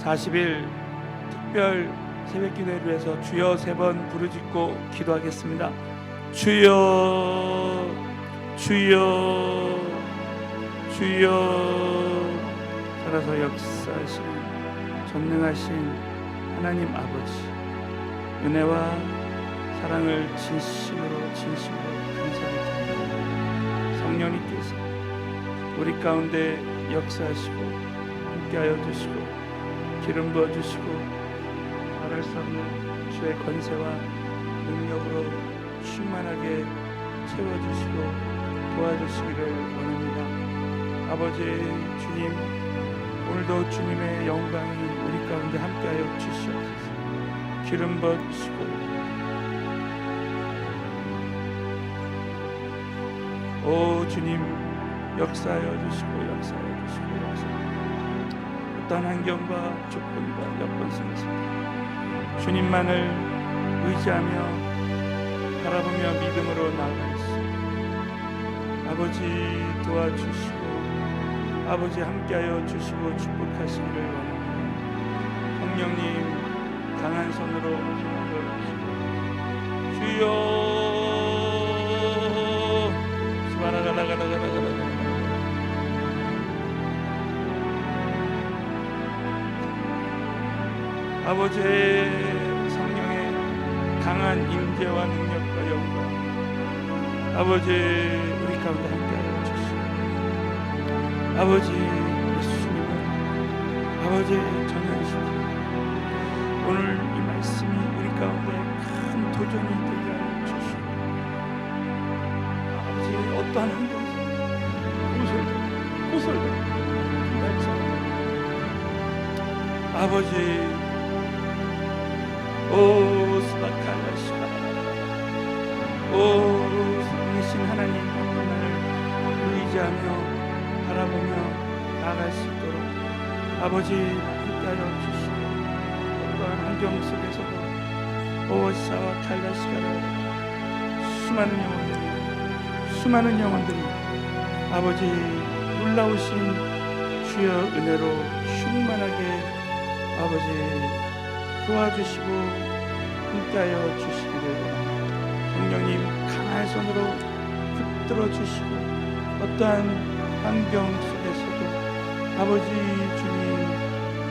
40일 특별 새벽 기도회를 위해서 주여 3번 부르짖고 기도하겠습니다. 주여 주여 주여. 살아서 역사하신 전능하신 하나님 아버지, 은혜와 사랑을 진심으로 감사를 드립니다. 성령님께서 우리 가운데 역사하시고 함께하여 주시고 기름 부어주시고 말할 수 없는 주의 권세와 능력으로 충만하게 채워주시고 도와주시기를 원합니다. 아버지 주님, 오늘도 주님의 영광이 우리 가운데 함께하여 주시옵소서. 기름 부어주시고 오 주님, 역사하여 주시고 어떤 환경과 조건과 여건 속에서 주님만을 의지하며 바라보며 믿음으로 나아갈 수 아버지 도와주시고 아버지 함께하여 주시고 축복하시기를 원합니다. 성령님 강한 손으로 힘을 주여 수바라가라가라가라가라. 아버지의 성령의 강한 임재와 능력과 영광 아버지 우리 가운데 함께하여 주시고 아버지 예수님을 아버지 전하시고 오늘 이 말씀이 우리 가운데 큰 도전이 되게 하여 주시고 아버지 어떠한 환경에서 구설되고 아버지 오 스바칼라시아 오 살아계신 하나님 하나님을 의지하며 바라보며 나아갈 수 있도록 아버지 함께하여 주시고 어떠한 환경 속에서도 오 사와 칼라시아라 수많은 영혼들이 아버지 놀라우신 주여 은혜로 충만하게 아버지 도와주시고 함께하여 주시기를 원합니다. 성령님 강한 손으로 붙들어 주시고 어떠한 환경 속에서도 아버지 주님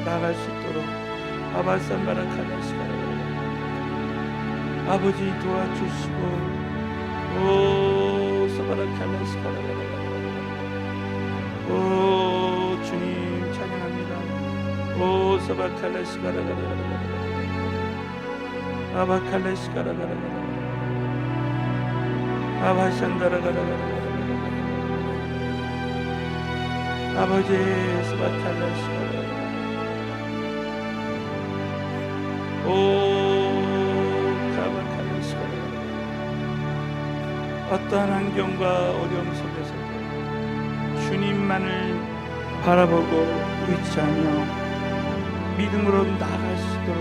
나아갈 수 있도록 아바산바라칼라시가라 아버지 도와주시고 오 사바라칼라시가라 오 주님 찬양합니다. 오 사바칼라시가라 아바칼레시가라가라가라 아바샨다라가라가라 아버지 스바칼라시가라 오 카바칼레시가라 어떠한 환경과 어려움 속에서도 주님만을 바라보고 의지하며 믿음으로 나아갈 수 있도록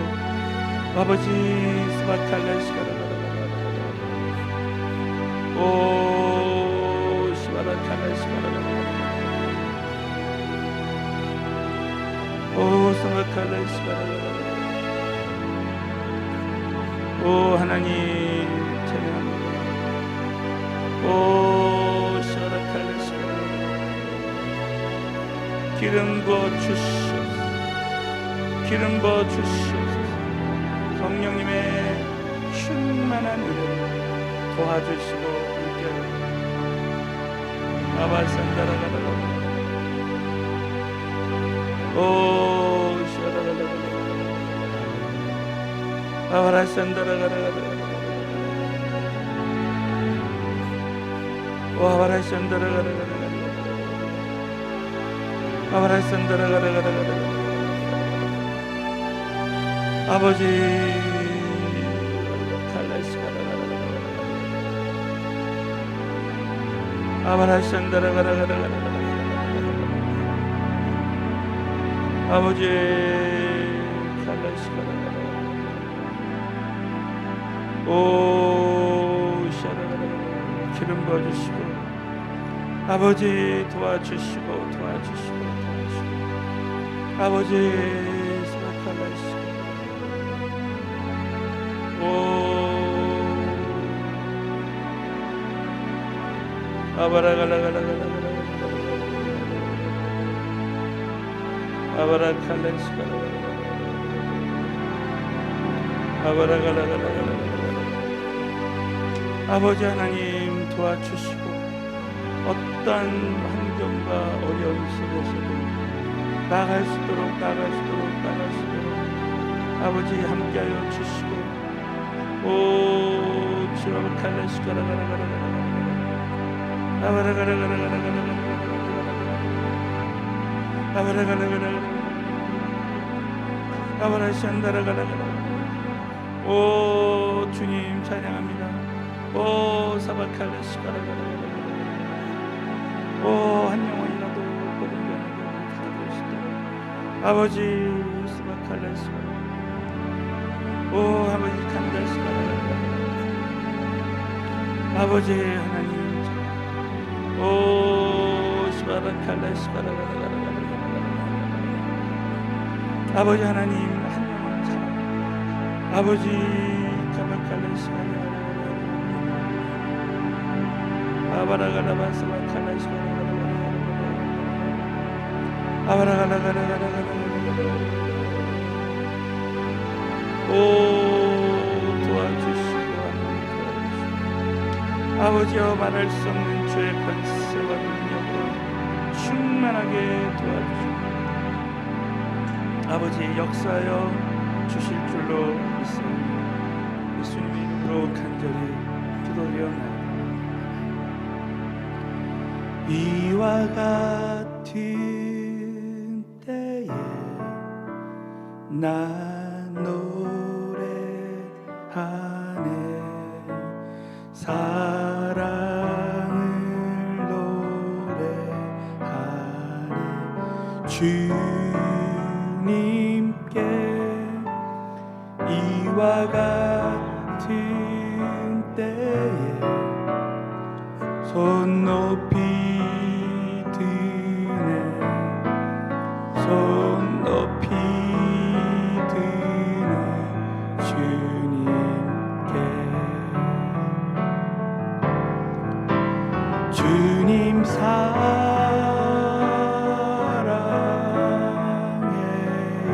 아버지 스바칼라시가라가라가라 오 시바라칼라시가라가라 오 스바칼라시가라가라 오 하나님 찬양합니다. 오 시바라칼라시가라가라 기름 부어 주시옵소서. 기름 부어 주시옵소서. 성령님의 충만한 은혜 도와주시고 함께하여 아바산다라가라라 오 시아라라라라 아바라산다라가라라 오 아바라산다라가라라 아바라산다라가라라 아버지 아바라산다라가라가라가라 아버지 칼라시가라가라 오 샤라가라가라 기름 부어주시고 아버지 도와주시고 아버지 아바라갈라갈라갈라갈라 아바라칼레스갈라갈라 아바라갈라갈라갈라 아버지 하나님 도와주시고 어떠한 환경과 어려움 속에서도 나갈 수 있도록 아버지 함께하여 주시고 오 주여 칼레스갈라갈라갈라 오 주님 찬양합니다. 오 사바칼레스가라가라 오 한 영혼이라도 복음 전하게 하고 싶도록 아버지 사바칼레스가라 오 아버지 칸달스가라가라 아버지 하나님 오 시바라칼레스가라가라 아버지 하나님 한 영혼 사랑 아버지 카바칼레스가라가라 아바라가라바스바칼레스가라가라 아바라가라가라가라가라 오 도와주시고 아버지여 말할 수 없는 주의 권세와 능력으로 충만하게 도와주시고 아버지 역사하여 주실 줄로 믿습니다. 예수님의 이름으로 간절히 기도드리옵나이다. 이와 같은 때에 난 노래하네 사랑을 노래하네 주님께 이와 같은 때에 손 높이 드네 손 높이 드네 주님께 주님 주님 사랑해요.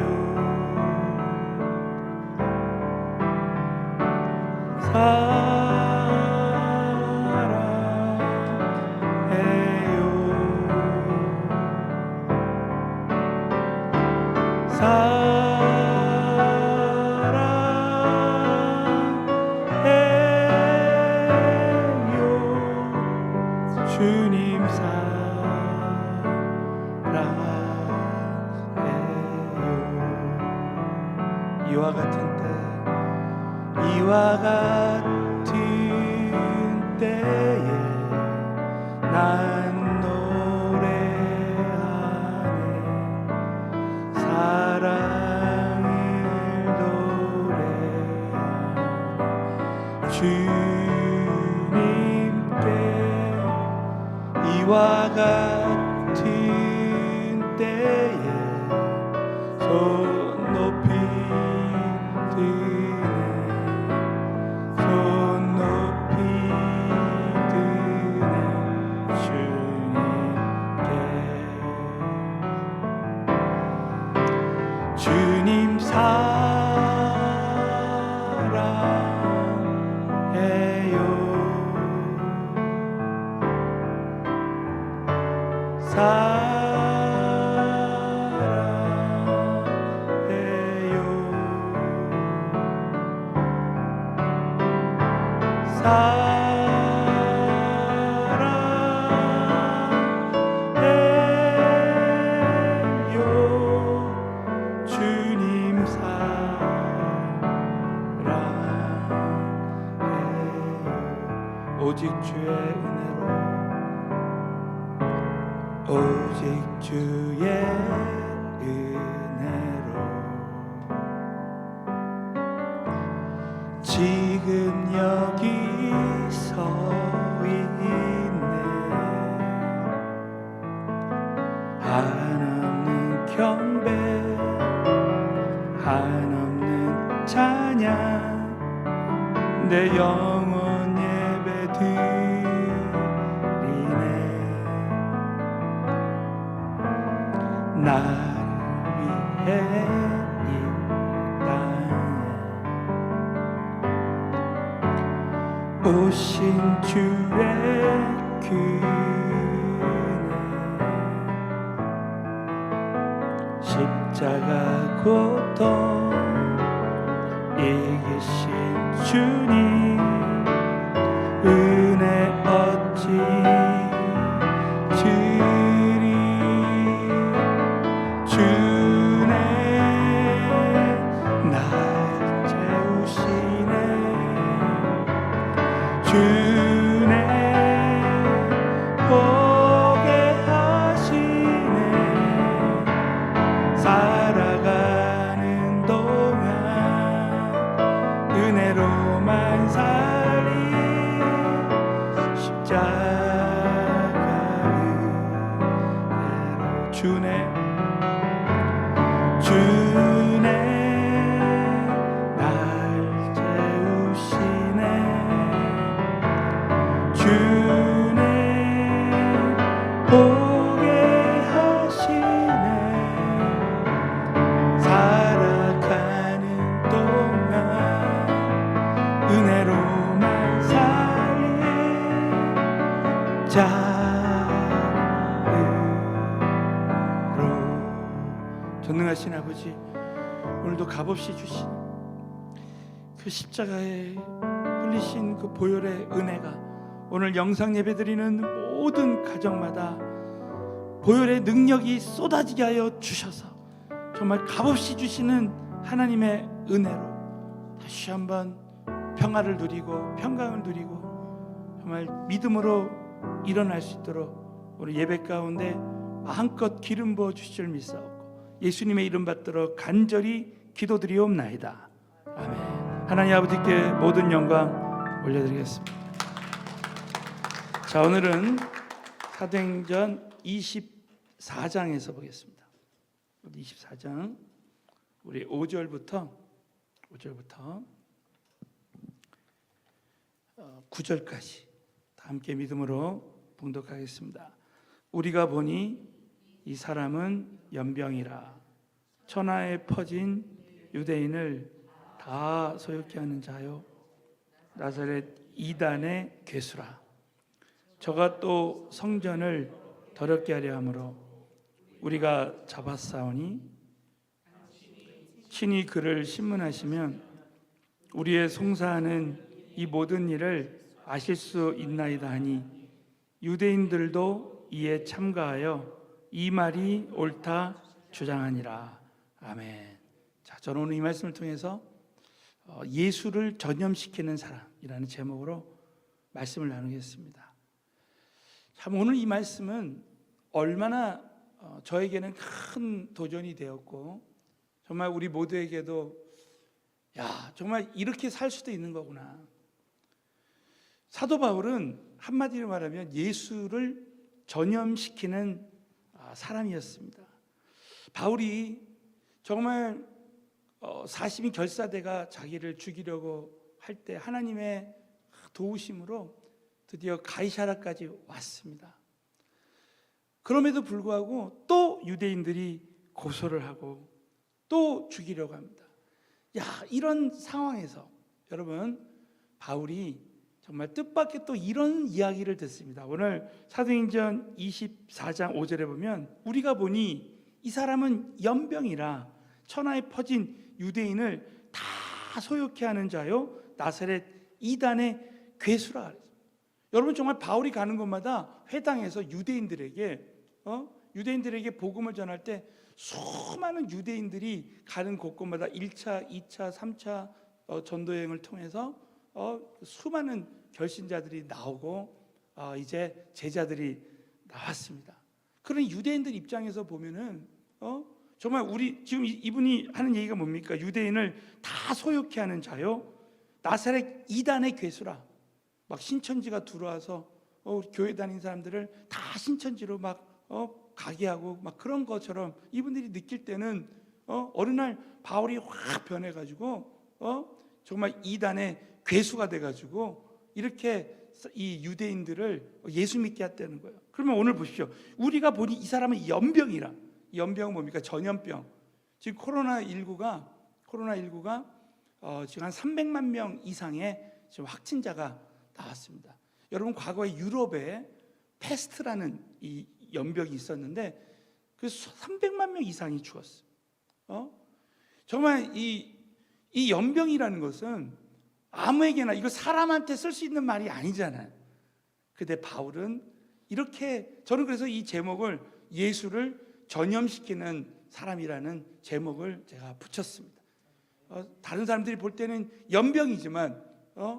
이와 같은 때에 난 노래하네 사랑을 노래하네 주님께 이와 같은 때에 손 높이 드네 손 높이 드네 주님께 주님 사랑해요 사랑해요 주님 사랑해요 오직 주의 은혜로 오직 주의 은혜로 지금 여기 서 있네 한없는 경배 한없는 찬양 내 영혼 예배 드리네 오신 주의 그네 십자가 고통 이기신 주님 은혜 어찌 주리 주네 날 채우시네 주네 보게 하시네 살아가는 동안 은혜로만 살리 십자가 은혜로 주네 주네 날 채우시네 주네 보게 하시네 살아가는 동안 은혜로만 살리 자으로 전능하신 아버지 오늘도 값없이 주신 그 십자가에 흘리신 그 보혈의 은혜가 오늘 영상 예배드리는 모든 가정마다 보혈의 능력이 쏟아지게 하여 주셔서 정말 값없이 주시는 하나님의 은혜로 다시 한번 평화를 누리고 평강을 누리고 정말 믿음으로 일어날 수 있도록 우리 예배 가운데 마음껏 기름 부어 주실 줄 믿사옵고 예수님의 이름 받들어 간절히 기도드리옵나이다. 아멘. 하나님 아버지께 모든 영광 올려드리겠습니다. 자, 오늘은 사도행전 24장에서 보겠습니다. 24장 우리 5절부터 9절까지 다 함께 믿음으로 봉독하겠습니다. 우리가 보니 이 사람은 연병이라 천하에 퍼진 유대인을 다 소욕케 하는 자요 나사렛 이단의 괴수라. 저가 또 성전을 더럽게 하려 함으로 우리가 잡았사오니 친히 그를 신문하시면 우리의 송사하는 이 모든 일을 아실 수 있나이다 하니 유대인들도 이에 참가하여 이 말이 옳다 주장하니라. 아멘. 자, 저는 오늘 이 말씀을 통해서 예수를 전염시키는 사람이라는 제목으로 말씀을 나누겠습니다. 참 오늘 이 말씀은 얼마나 저에게는 큰 도전이 되었고 정말 우리 모두에게도 정말 이렇게 살 수도 있는 거구나. 사도 바울은 한마디로 말하면 예수를 전염시키는 사람이었습니다. 바울이 정말 사심이 결사대가 자기를 죽이려고 할 때 하나님의 도우심으로 드디어 가이사랴까지 왔습니다. 그럼에도 불구하고 또 유대인들이 고소를 하고 또 죽이려고 합니다. 이런 상황에서 여러분 바울이 정말 뜻밖의 또 이런 이야기를 듣습니다. 오늘 사도행전 24장 5절에 보면 우리가 보니 이 사람은 연병이라 천하에 퍼진 유대인을 다 소욕케 하는 자요 나사렛 이단의 괴수라. 여러분 정말 바울이 가는 곳마다 회당에서 유대인들에게 복음을 전할 때 수많은 유대인들이 가는 곳곳마다 1차, 2차, 3차 전도여행을 통해서 수많은 결신자들이 나오고 이제 제자들이 나왔습니다. 그런 유대인들 입장에서 보면은 정말 우리 지금 이분이 하는 얘기가 뭡니까? 유대인을 다 소욕케 하는 자요 나사렛 이단의 괴수라. 막 신천지가 들어와서 교회 다니는 사람들을 다 신천지로 막 가게 하고 막 그런 것처럼 이분들이 느낄 때는 어느 날 바울이 확 변해가지고 정말 이단의 괴수가 돼가지고 이렇게 이 유대인들을 예수 믿게 했다는 거예요. 그러면 오늘 보십시오. 우리가 보니 이 사람은 연병이라. 연병은 뭡니까? 전염병. 지금 코로나19가 지금 한 300만 명 이상의 지금 확진자가 나왔습니다. 여러분, 과거에 유럽에 패스트라는 이 연병이 있었는데 그 300만 명 이상이 죽었어요. 정말 이 연병이라는 것은 아무에게나, 이거 사람한테 쓸 수 있는 말이 아니잖아요. 근데 바울은 이렇게, 저는 그래서 이 제목을 예수를 전염시키는 사람이라는 제목을 제가 붙였습니다. 다른 사람들이 볼 때는 연병이지만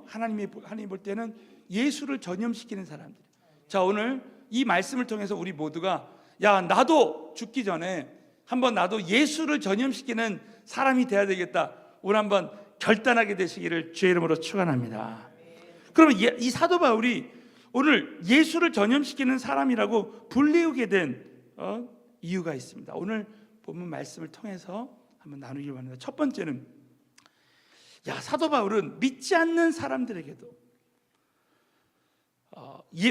하나님이 볼 때는 예수를 전염시키는 사람들. 자, 오늘 이 말씀을 통해서 우리 모두가, 야, 나도 죽기 전에 한번 나도 예수를 전염시키는 사람이 돼야 되겠다, 오늘 한번 결단하게 되시기를 주의 이름으로 축원합니다. 그러면 이 사도 바울이 오늘 예수를 전염시키는 사람이라고 불리우게 된 이유가 있습니다. 오늘 본문 말씀을 통해서 한번 나누길 원합니다. 첫 번째는, 사도 바울은 믿지 않는 사람들에게도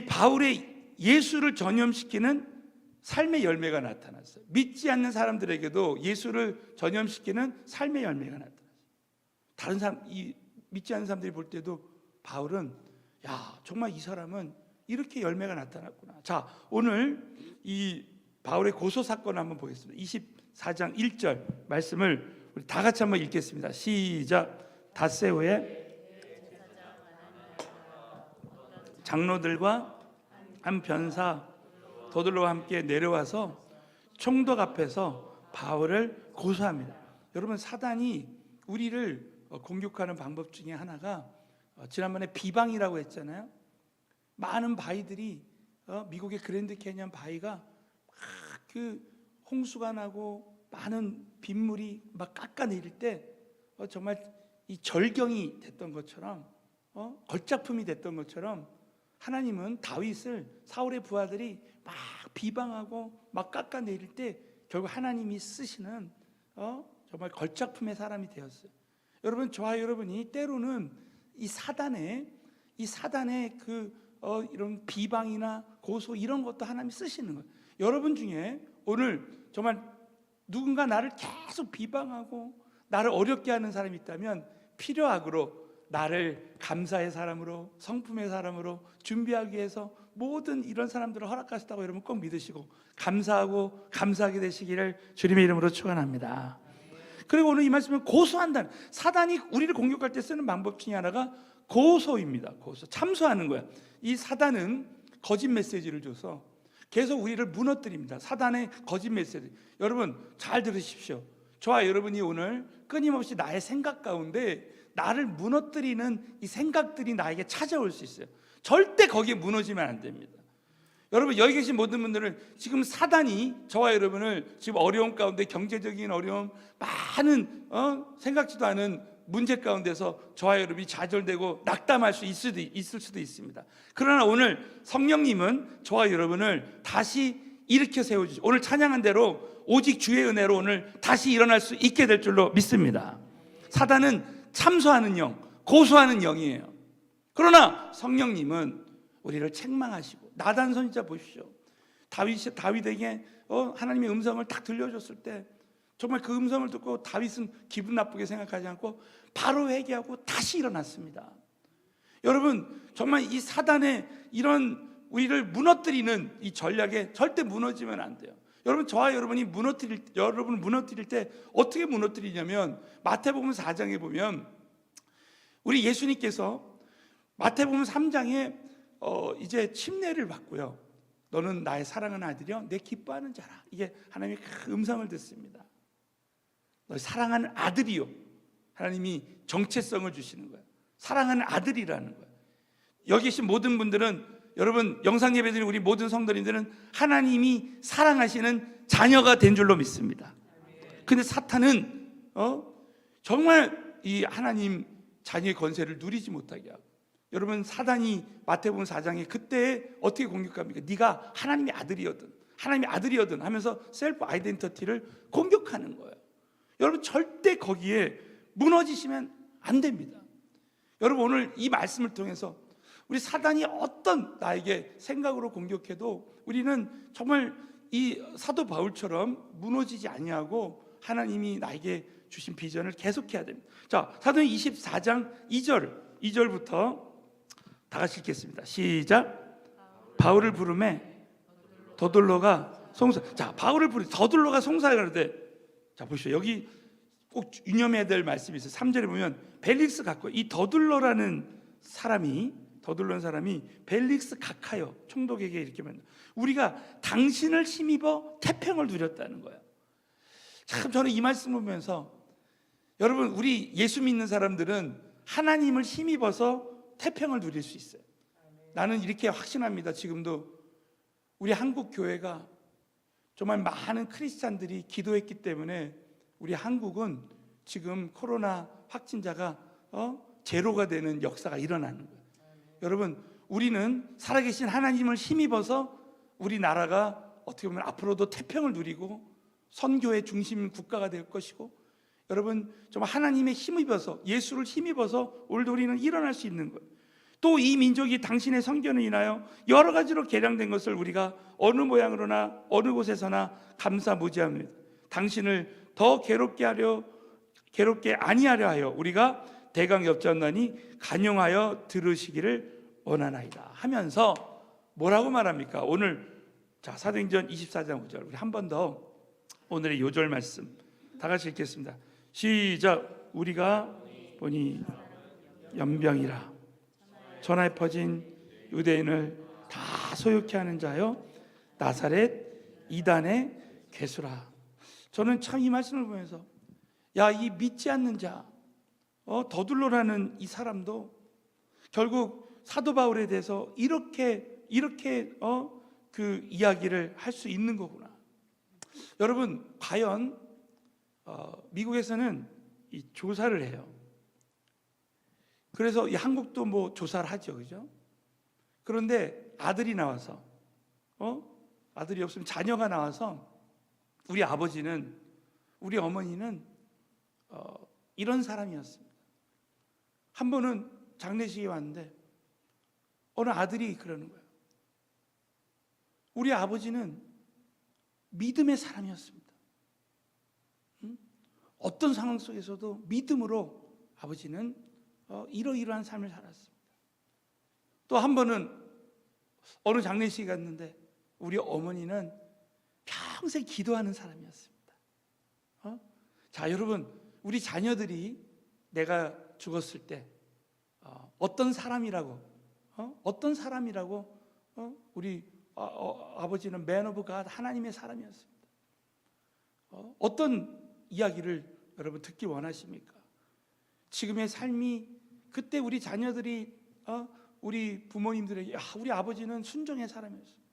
바울의 예수를 전염시키는 삶의 열매가 나타났어요. 믿지 않는 사람들에게도 예수를 전염시키는 삶의 열매가 나타났어요. 다른 사람, 믿지 않는 사람들이 볼 때도 바울은, 정말 이 사람은 이렇게 열매가 나타났구나. 자, 오늘 이 바울의 고소 사건을 한번 보겠습니다. 24장 1절 말씀을 우리 다 같이 한번 읽겠습니다. 시작. 닷새오에 장로들과 한 변사 도들로와 함께 내려와서 총독 앞에서 바울을 고소합니다. 여러분, 사단이 우리를 공격하는 방법 중에 하나가, 지난번에 비방이라고 했잖아요. 많은 바위들이, 미국의 그랜드 캐니언 바위가 그 홍수가 나고 많은 빗물이 막 깎아내릴 때 정말 이 절경이 됐던 것처럼, 걸작품이 됐던 것처럼, 하나님은 다윗을 사울의 부하들이 막 비방하고 막 깎아내릴 때 결국 하나님이 쓰시는 정말 걸작품의 사람이 되었어요. 여러분, 저와 여러분이 때로는 이 사단의 이런 비방이나 고소, 이런 것도 하나님이 쓰시는 거예요. 여러분 중에 오늘 정말 누군가 나를 계속 비방하고 나를 어렵게 하는 사람이 있다면, 필요하고로 나를 감사의 사람으로, 성품의 사람으로 준비하기 위해서 모든 이런 사람들을 허락하셨다고 여러분 꼭 믿으시고 감사하고 감사하게 되시기를 주님의 이름으로 축원합니다. 그리고 오늘 이 말씀은 고소한다는, 사단이 우리를 공격할 때 쓰는 방법 중에 하나가 고소입니다. 고소, 참소하는 거야. 이 사단은 거짓 메시지를 줘서 계속 우리를 무너뜨립니다. 사단의 거짓 메시지. 여러분 잘 들으십시오. 저와 여러분이 오늘 끊임없이 나의 생각 가운데 나를 무너뜨리는 이 생각들이 나에게 찾아올 수 있어요. 절대 거기에 무너지면 안 됩니다. 여러분, 여기 계신 모든 분들은 지금 사단이 저와 여러분을 지금 어려움 가운데, 경제적인 어려움, 많은 생각지도 않은 문제 가운데서 저와 여러분이 좌절되고 낙담할 수 있을 수도 있습니다. 그러나 오늘 성령님은 저와 여러분을 다시 일으켜 세워주시고, 오늘 찬양한 대로 오직 주의 은혜로 오늘 다시 일어날 수 있게 될 줄로 믿습니다. 사단은 참소하는 영, 고소하는 영이에요. 그러나 성령님은 우리를 책망하시고, 나단 선지자 보십시오. 다윗에게 하나님의 음성을 딱 들려줬을 때 정말 그 음성을 듣고 다윗은 기분 나쁘게 생각하지 않고 바로 회개하고 다시 일어났습니다. 여러분, 정말 이 사단의 이런 우리를 무너뜨리는 이 전략에 절대 무너지면 안 돼요. 여러분, 저와 여러분을 무너뜨릴 때 어떻게 무너뜨리냐면, 마태복음 4장에 보면 우리 예수님께서 마태복음 3장에 이제 침례를 받고요. 너는 나의 사랑하는 아들이요, 내 기뻐하는 자라. 이게 하나님의 그 음성을 듣습니다. 너 사랑하는 아들이요. 하나님이 정체성을 주시는 거예요. 사랑하는 아들이라는 거예요. 여기 계신 모든 분들은, 여러분 영상 예배드리는 우리 모든 성도님들은 하나님이 사랑하시는 자녀가 된 줄로 믿습니다. 근데 사탄은 정말 이 하나님 자녀의 권세를 누리지 못하게 하고, 여러분 사단이 마태복음 4장에 그때 어떻게 공격합니까? 네가 하나님의 아들이거든 하면서 셀프 아이덴티티를 공격하는 거예요. 여러분 절대 거기에 무너지시면 안 됩니다. 여러분 오늘 이 말씀을 통해서 우리 사단이 어떤 나에게 생각으로 공격해도 우리는 정말 이 사도 바울처럼 무너지지 아니하고 하나님이 나에게 주신 비전을 계속해야 됩니다. 자, 사도행 24장 2절부터 다 같이 읽겠습니다. 시작. 바울을 부르매 더둘로가 송사. 자, 바울을 부르 더둘로가 송사에 가는데, 자 보시죠. 여기 꼭 유념해야 될 말씀이 있어요. 3절에 보면 벨릭스 가카요. 이 더둘로라는 사람이 벨릭스 가카요 총독에게 이렇게 말합니다. 우리가 당신을 힘입어 태평을 누렸다는 거예요. 참 저는 이 말씀 보면서, 여러분, 우리 예수 믿는 사람들은 하나님을 힘입어서 태평을 누릴 수 있어요. 나는 이렇게 확신합니다. 지금도 우리 한국 교회가 정말 많은 크리스찬들이 기도했기 때문에 우리 한국은 지금 코로나 확진자가 제로가 되는 역사가 일어나는 거예요. 여러분, 우리는 살아계신 하나님을 힘입어서 우리나라가 어떻게 보면 앞으로도 태평을 누리고 선교의 중심 국가가 될 것이고, 여러분 정말 하나님의 힘입어서, 예수를 힘입어서 오늘도 우리는 일어날 수 있는 거예요. 또 이 민족이 당신의 선견을 인하여 여러 가지로 개량된 것을 우리가 어느 모양으로나 어느 곳에서나 감사무지합니다. 당신을 더 괴롭게 아니하려 하여 우리가 대강 엽전나니 간용하여 들으시기를 원하나이다 하면서 뭐라고 말합니까? 오늘 자, 사도행전 24장 5절, 우리 한 번 더 오늘의 요절 말씀 다 같이 읽겠습니다. 시작. 우리가 보니 연병이라 전하에 퍼진 유대인을 다 소욕케 하는 자여 나사렛 이단의 괴수라. 저는 참 이 말씀을 보면서, 야, 이 믿지 않는 자 더둘로라는 이 사람도 결국 사도 바울에 대해서 이렇게 그 이야기를 할 수 있는 거구나. 여러분, 과연 미국에서는 이 조사를 해요. 그래서 이 한국도 뭐 조사를 하죠, 그죠? 그런데 아들이 나와서 아들이 없으면 자녀가 나와서 우리 아버지는, 우리 어머니는 이런 사람이었습니다. 한 번은 장례식에 왔는데 어느 아들이 그러는 거예요. 우리 아버지는 믿음의 사람이었습니다. 어떤 상황 속에서도 믿음으로 아버지는 이러이러한 삶을 살았습니다. 또 한 번은 어느 장례식에 갔는데 우리 어머니는 평생 기도하는 사람이었습니다. 자, 여러분, 우리 자녀들이 내가 죽었을 때 어떤 사람이라고 우리 아버지는 Man of God, 하나님의 사람이었습니다. 어떤 이야기를 여러분 듣기 원하십니까? 지금의 삶이, 그때 우리 자녀들이 우리 부모님들에게, 우리 아버지는 순종의 사람이었어요,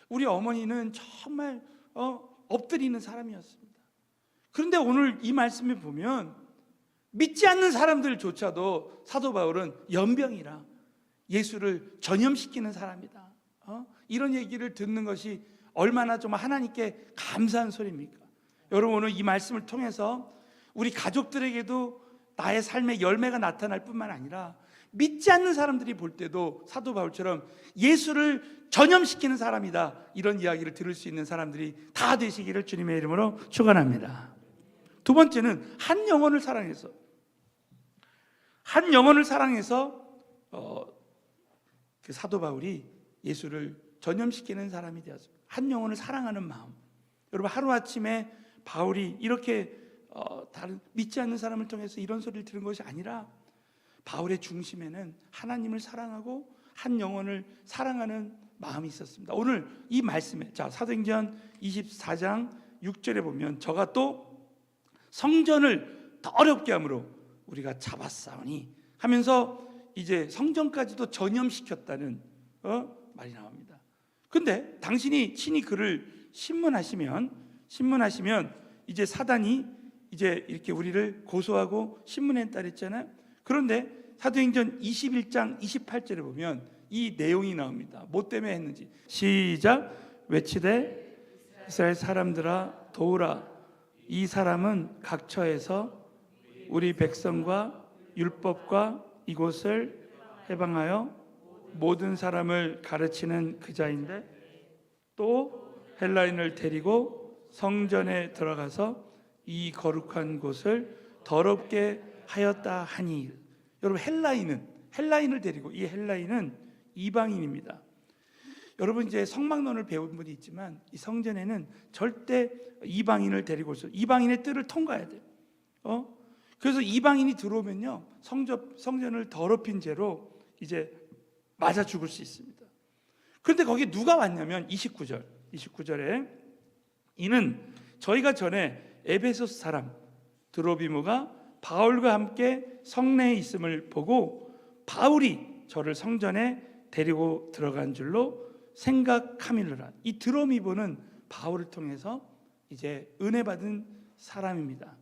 우리 어머니는 정말 엎드리는 사람이었습니다. 그런데 오늘 이 말씀을 보면 믿지 않는 사람들조차도 사도 바울은 연병이라 예수를 전염시키는 사람이다, 이런 얘기를 듣는 것이 얼마나 좀 하나님께 감사한 소리입니까? 여러분, 오늘 이 말씀을 통해서 우리 가족들에게도 나의 삶의 열매가 나타날 뿐만 아니라 믿지 않는 사람들이 볼 때도 사도 바울처럼 예수를 전염시키는 사람이다, 이런 이야기를 들을 수 있는 사람들이 다 되시기를 주님의 이름으로 축원합니다. 두 번째는 한 영혼을 사랑해서 그 사도 바울이 예수를 전염시키는 사람이 되었습니다. 한 영혼을 사랑하는 마음. 여러분, 하루아침에 바울이 이렇게 다른 믿지 않는 사람을 통해서 이런 소리를 들은 것이 아니라 바울의 중심에는 하나님을 사랑하고 한 영혼을 사랑하는 마음이 있었습니다. 오늘 이 말씀에, 자, 사도행전 24장 6절에 보면 저가 또 성전을 더 어렵게 함으로 우리가 잡았사오니 하면서 이제 성전까지도 전염시켰다는 말이 나옵니다. 근데 당신이 친히 그를 신문하시면 이제 사단이 이제 이렇게 우리를 고소하고 신문했다 그랬잖아요. 그런데 사도행전 21장 28절에 보면 이 내용이 나옵니다. 뭐 때문에 했는지. 시작. 외치되 이스라엘 사람들아 도우라. 이 사람은 각처에서 우리 백성과 율법과 이곳을 해방하여 모든 사람을 가르치는 그자인데 또 헬라인을 데리고 성전에 들어가서 이 거룩한 곳을 더럽게 하였다 하니. 여러분, 헬라인을 데리고, 이 헬라인은 이방인입니다. 여러분, 이제 성막론을 배운 분이 있지만 이 성전에는 절대 이방인을 데리고 올 수, 이방인의 뜰을 통과해야 돼요. 그래서 이방인이 들어오면요, 성전을 더럽힌 죄로 이제 맞아 죽을 수 있습니다. 그런데 거기 누가 왔냐면 29절에 이는 저희가 전에 에베소스 사람 드로비모가 바울과 함께 성내에 있음을 보고 바울이 저를 성전에 데리고 들어간 줄로 생각함이로라. 이 드로비모는 바울을 통해서 이제 은혜 받은 사람입니다.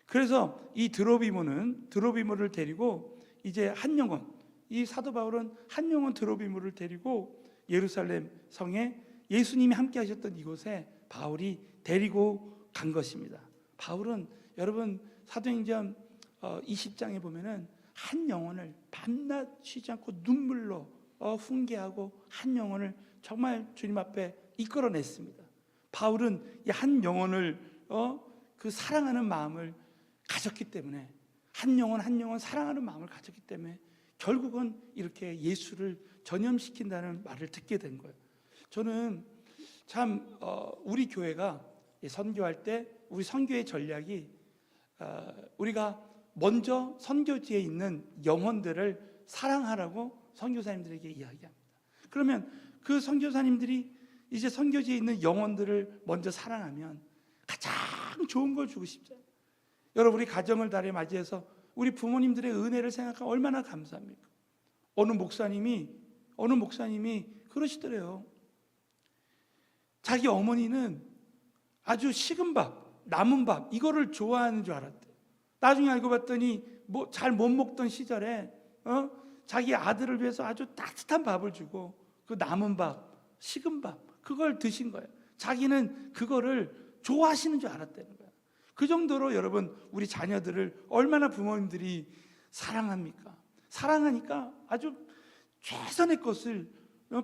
그래서 이 드로비모를 데리고 이제 한 영혼, 이 사도 바울은 한 영혼 드로비모를 데리고 예루살렘 성에 예수님이 함께 하셨던 이곳에 바울이 데리고 간 것입니다. 바울은 여러분 사도행전 20장에 보면은 한 영혼을 밤낮 쉬지 않고 눈물로 훈계하고 한 영혼을 정말 주님 앞에 이끌어냈습니다. 바울은 이 한 영혼을 그 사랑하는 마음을 가졌기 때문에, 한 영혼 사랑하는 마음을 가졌기 때문에 결국은 이렇게 예수를 전염시킨다는 말을 듣게 된 거예요. 저는 참 우리 교회가 선교할 때 우리 선교의 전략이 우리가 먼저 선교지에 있는 영혼들을 사랑하라고 선교사님들에게 이야기합니다. 그러면 그 선교사님들이 이제 선교지에 있는 영혼들을 먼저 사랑하면 가장 좋은 걸 주고 싶잖아요. 여러분, 우리 가정을 달에 맞이해서 우리 부모님들의 은혜를 생각하면 얼마나 감사합니까? 어느 목사님이 그러시더래요. 자기 어머니는 아주 식은 밥, 남은 밥 이거를 좋아하는 줄 알았대. 나중에 알고 봤더니 잘 못 먹던 시절에 자기 아들을 위해서 아주 따뜻한 밥을 주고 그 남은 밥, 식은 밥 그걸 드신 거예요. 자기는 그거를 좋아하시는 줄 알았다는 거예요. 그 정도로 여러분, 우리 자녀들을 얼마나 부모님들이 사랑합니까? 사랑하니까 아주 최선의 것을,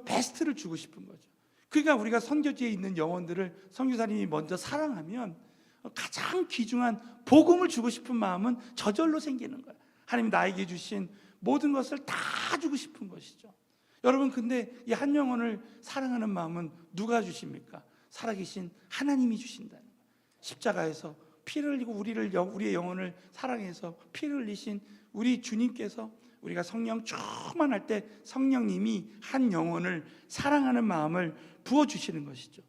베스트를 주고 싶은 거죠. 그러니까 우리가 선교지에 있는 영혼들을 선교사님이 먼저 사랑하면 가장 귀중한 복음을 주고 싶은 마음은 저절로 생기는 거예요. 하나님 나에게 주신 모든 것을 다 주고 싶은 것이죠. 여러분, 근데 이 한 영혼을 사랑하는 마음은 누가 주십니까? 살아계신 하나님이 주신다는 거예요. 십자가에서 피를 흘리고 우리의 영혼을 사랑해서 피를 흘리신 우리 주님께서 우리가 성령 충만할 때 성령님이 한 영혼을 사랑하는 마음을 부어주시는 것이죠.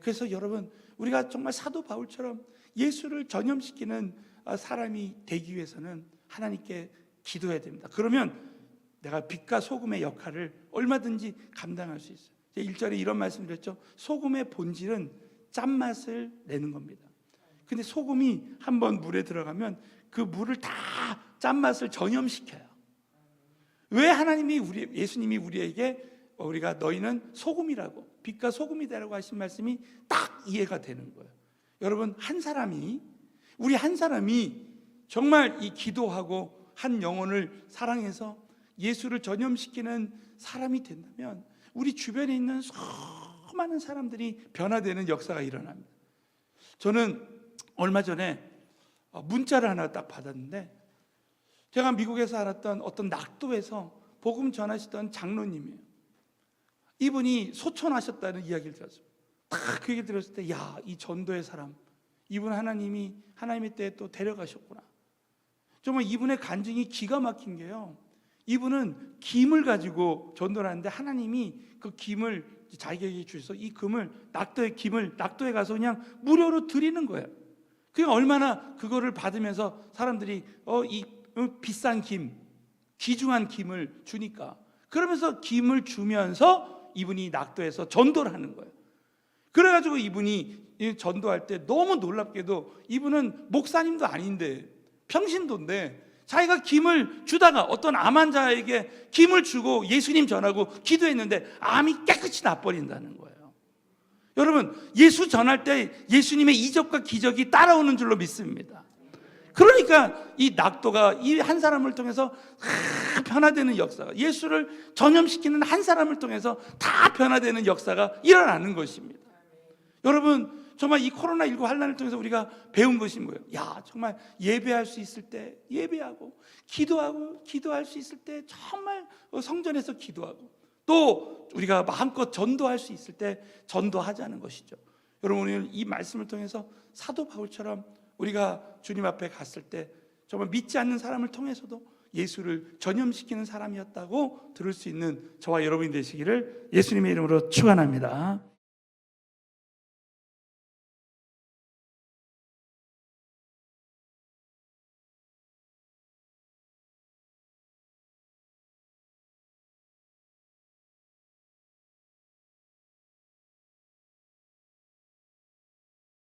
그래서 여러분, 우리가 정말 사도 바울처럼 예수를 전염시키는 사람이 되기 위해서는 하나님께 기도해야 됩니다. 그러면 내가 빛과 소금의 역할을 얼마든지 감당할 수 있어요. 1절에 이런 말씀을 드렸죠. 소금의 본질은 짠맛을 내는 겁니다. 근데 소금이 한번 물에 들어가면 그 물을 다 짠맛을 전염시켜요. 왜 하나님이 예수님이 우리에게 우리가 너희는 소금이라고, 빛과 소금이다라고 하신 말씀이 딱 이해가 되는 거예요. 여러분, 우리 한 사람이 정말 이 기도하고 한 영혼을 사랑해서 예수를 전염시키는 사람이 된다면 우리 주변에 있는 수많은 사람들이 변화되는 역사가 일어납니다. 저는 얼마 전에 문자를 하나 딱 받았는데, 제가 미국에서 알았던 어떤 낙도에서 복음 전하시던 장로님이에요. 이분이 소천하셨다는 이야기를 들었어요. 딱 그 얘기 들었을 때, 야, 이 전도의 사람, 이분 하나님이 하나님의 때에 또 데려가셨구나. 정말 이분의 간증이 기가 막힌 게요, 이분은 김을 가지고 전도를 하는데 하나님이 그 김을 자기에게 주셔서 이 금을, 낙도의 김을 낙도에 가서 그냥 무료로 드리는 거예요. 그냥 얼마나 그거를 받으면서 사람들이 이 비싼 김, 귀중한 김을 주니까, 그러면서 김을 주면서 이분이 낙도에서 전도를 하는 거예요. 그래가지고 이분이 전도할 때 너무 놀랍게도 이분은 목사님도 아닌데 평신도인데 자기가 김을 주다가 어떤 암 환자에게 김을 주고 예수님 전하고 기도했는데 암이 깨끗이 나버린다는 거예요. 여러분, 예수 전할 때 예수님의 이적과 기적이 따라오는 줄로 믿습니다. 그러니까 이 낙도가 이 한 사람을 통해서 다 변화되는 역사가, 예수를 전염시키는 한 사람을 통해서 다 변화되는 역사가 일어나는 것입니다. 여러분, 정말 이 코로나19 환난을 통해서 우리가 배운 것이 뭐예요? 야, 정말 예배할 수 있을 때 예배하고, 기도할 수 있을 때 정말 성전에서 기도하고, 또 우리가 마음껏 전도할 수 있을 때 전도하자는 것이죠. 여러분, 오늘 이 말씀을 통해서 사도 바울처럼 우리가 주님 앞에 갔을 때 정말 믿지 않는 사람을 통해서도 예수를 전염시키는 사람이었다고 들을 수 있는 저와 여러분이 되시기를 예수님의 이름으로 축원합니다.